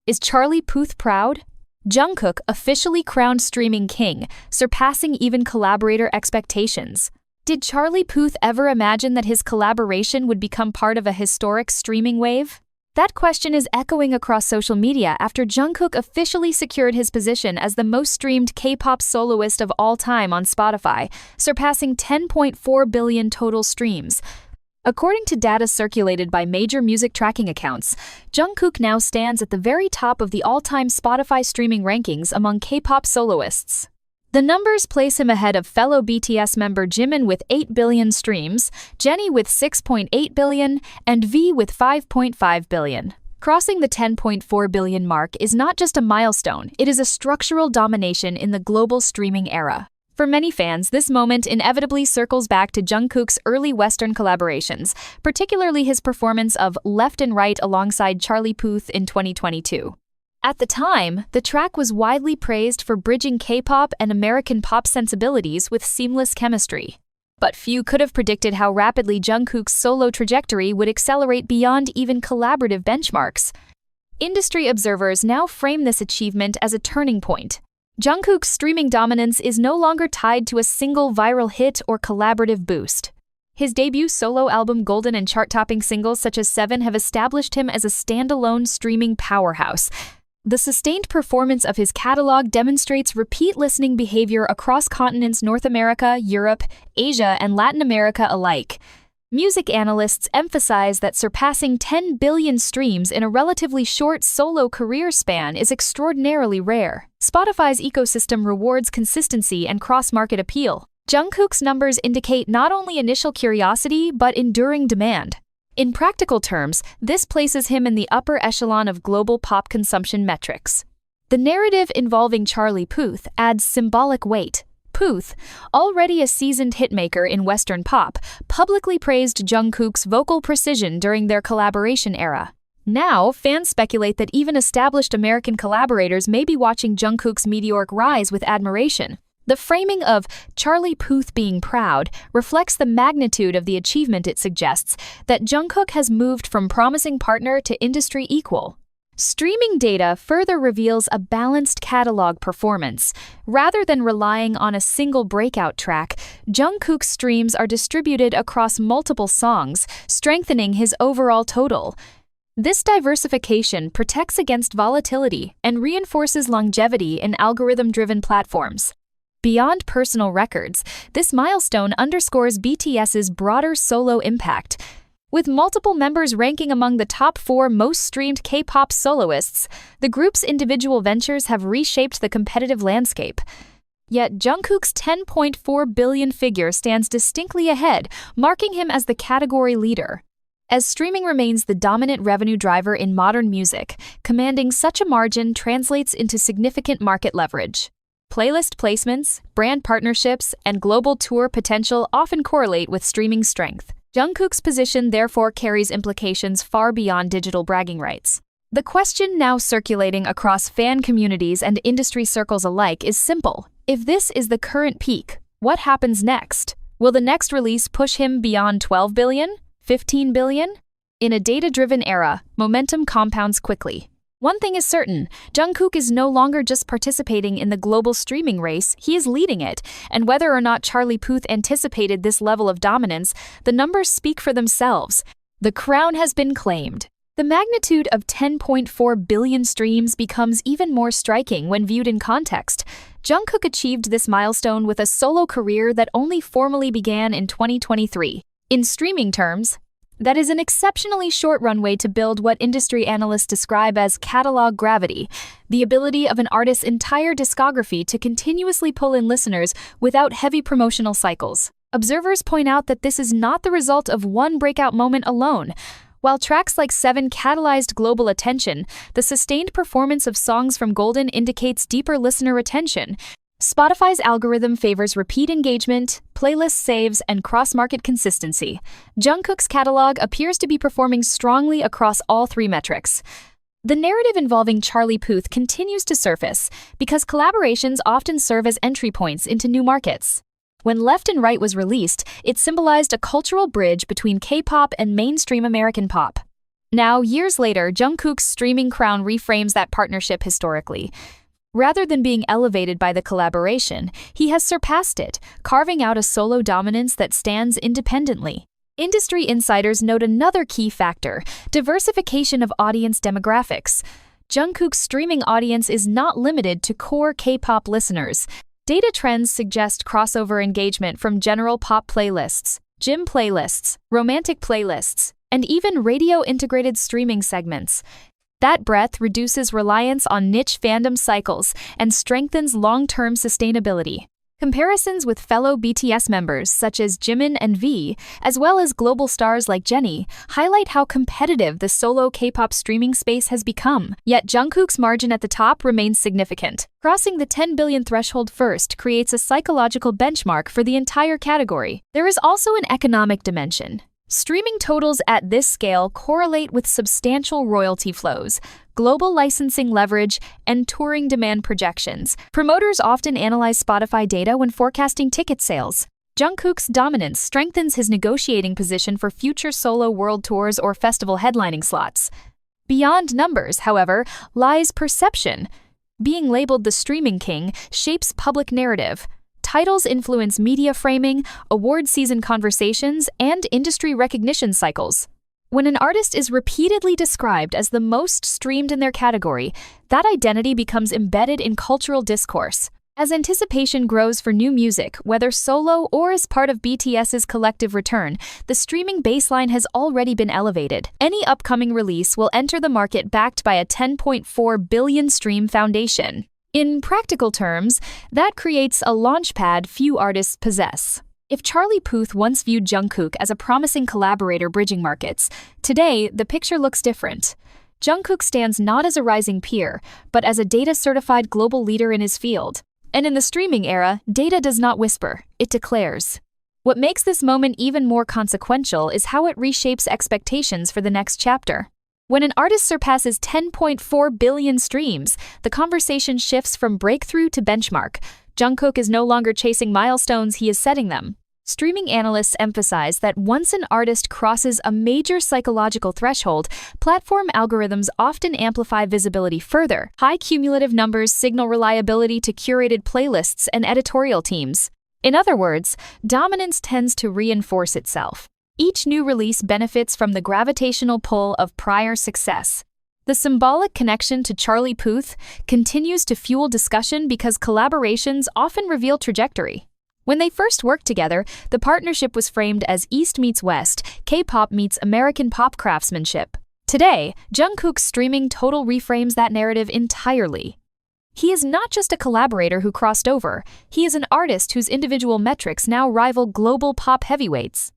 Is Charlie Puth proud? Jungkook officially crowned streaming king, surpassing even Collaborator expectations. Did Charlie Puth ever imagine that his collaboration would become part of a historic streaming wave? That question is echoing across social media after Jungkook officially secured his position as the most streamed K-pop soloist of all time on Spotify, surpassing 10.4 billion total streams. According to data circulated by major music tracking accounts, Jungkook now stands at the very top of the all-time Spotify streaming rankings among K-pop soloists. The numbers place him ahead of fellow BTS member Jimin with 8 billion streams, Jennie with 6.8 billion, and V with 5.5 billion. Crossing the 10.4 billion mark is not just a milestone, it is a structural domination in the global streaming era. For many fans, this moment inevitably circles back to Jungkook's early Western collaborations, particularly his performance of Left and Right alongside Charlie Puth in 2022. At the time, the track was widely praised for bridging K-pop and American pop sensibilities with seamless chemistry. But few could have predicted how rapidly Jungkook's solo trajectory would accelerate beyond even collaborative benchmarks. Industry observers now frame this achievement as a turning point. Jungkook's streaming dominance is no longer tied to a single viral hit or collaborative boost. His debut solo album Golden and chart-topping singles such as Seven have established him as a standalone streaming powerhouse. The sustained performance of his catalog demonstrates repeat listening behavior across continents North America, Europe, Asia, and Latin America alike. Music analysts emphasize that surpassing 10 billion streams in a relatively short solo career span is extraordinarily rare. Spotify's ecosystem rewards consistency and cross-market appeal. Jungkook's numbers indicate not only initial curiosity but enduring demand. In practical terms, this places him in the upper echelon of global pop consumption metrics. The narrative involving Charlie Puth adds symbolic weight. Puth, already a seasoned hitmaker in Western pop, publicly praised Jungkook's vocal precision during their collaboration era. Now, fans speculate that even established American collaborators may be watching Jungkook's meteoric rise with admiration. The framing of Charlie Puth being proud reflects the magnitude of the achievement it suggests that Jungkook has moved from promising partner to industry equal. Streaming data further reveals a balanced catalog performance. Rather than relying on a single breakout track, Jungkook's streams are distributed across multiple songs, strengthening his overall total. This diversification protects against volatility and reinforces longevity in algorithm-driven platforms. Beyond personal records, this milestone underscores BTS's broader solo impact. With multiple members ranking among the top 4 most streamed K-pop soloists, the group's individual ventures have reshaped the competitive landscape. Yet Jungkook's 10.4 billion figure stands distinctly ahead, marking him as the category leader. As streaming remains the dominant revenue driver in modern music, commanding such a margin translates into significant market leverage. Playlist placements, brand partnerships, and global tour potential often correlate with streaming strength. Jungkook's position therefore carries implications far beyond digital bragging rights. The question now circulating across fan communities and industry circles alike is simple. If this is the current peak, what happens next? Will the next release push him beyond 12 billion? 15 billion? In a data-driven era, momentum compounds quickly. One thing is certain, Jungkook is no longer just participating in the global streaming race, he is leading it, and whether or not Charlie Puth anticipated this level of dominance, the numbers speak for themselves. The crown has been claimed. The magnitude of 10.4 billion streams becomes even more striking when viewed in context. Jungkook achieved this milestone with a solo career that only formally began in 2023. In streaming terms, that is an exceptionally short runway to build what industry analysts describe as catalog gravity, the ability of an artist's entire discography to continuously pull in listeners without heavy promotional cycles. Observers point out that this is not the result of one breakout moment alone. While tracks like Seven catalyzed global attention, the sustained performance of songs from Golden indicates deeper listener retention. Spotify's algorithm favors repeat engagement, playlist saves, and cross-market consistency. Jungkook's catalog appears to be performing strongly across all 3 metrics. The narrative involving Charlie Puth continues to surface because collaborations often serve as entry points into new markets. When Left and Right was released, it symbolized a cultural bridge between K-pop and mainstream American pop. Now, years later, Jungkook's streaming crown reframes that partnership historically. Rather than being elevated by the collaboration, he has surpassed it, carving out a solo dominance that stands independently. Industry insiders note another key factor: diversification of audience demographics. Jungkook's streaming audience is not limited to core K-pop listeners. Data trends suggest crossover engagement from general pop playlists, gym playlists, romantic playlists, and even radio-integrated streaming segments. That breadth reduces reliance on niche fandom cycles and strengthens long-term sustainability. Comparisons with fellow BTS members such as Jimin and V, as well as global stars like Jennie, highlight how competitive the solo K-pop streaming space has become. Yet Jungkook's margin at the top remains significant. Crossing the 10 billion threshold first creates a psychological benchmark for the entire category. There is also an economic dimension. Streaming totals at this scale correlate with substantial royalty flows, global licensing leverage, and touring demand projections. Promoters often analyze Spotify data when forecasting ticket sales. Jungkook's dominance strengthens his negotiating position for future solo world tours or festival headlining slots. Beyond numbers, however, lies perception. Being labeled the streaming king shapes public narrative. Titles influence media framing, award season conversations, and industry recognition cycles. When an artist is repeatedly described as the most streamed in their category, that identity becomes embedded in cultural discourse. As anticipation grows for new music, whether solo or as part of BTS's collective return, the streaming baseline has already been elevated. Any upcoming release will enter the market backed by a 10.4 billion stream foundation. In practical terms, that creates a launchpad few artists possess. If Charlie Puth once viewed Jungkook as a promising collaborator bridging markets, today the picture looks different. Jungkook stands not as a rising peer, but as a data-certified global leader in his field. And in the streaming era, data does not whisper, it declares. What makes this moment even more consequential is how it reshapes expectations for the next chapter. When an artist surpasses 10.4 billion streams, the conversation shifts from breakthrough to benchmark. Jungkook is no longer chasing milestones, he is setting them. Streaming analysts emphasize that once an artist crosses a major psychological threshold, platform algorithms often amplify visibility further. High cumulative numbers signal reliability to curated playlists and editorial teams. In other words, dominance tends to reinforce itself. Each new release benefits from the gravitational pull of prior success. The symbolic connection to Charlie Puth continues to fuel discussion because collaborations often reveal trajectory. When they first worked together, the partnership was framed as East meets West, K-pop meets American pop craftsmanship. Today, Jungkook's streaming total reframes that narrative entirely. He is not just a collaborator who crossed over, he is an artist whose individual metrics now rival global pop heavyweights.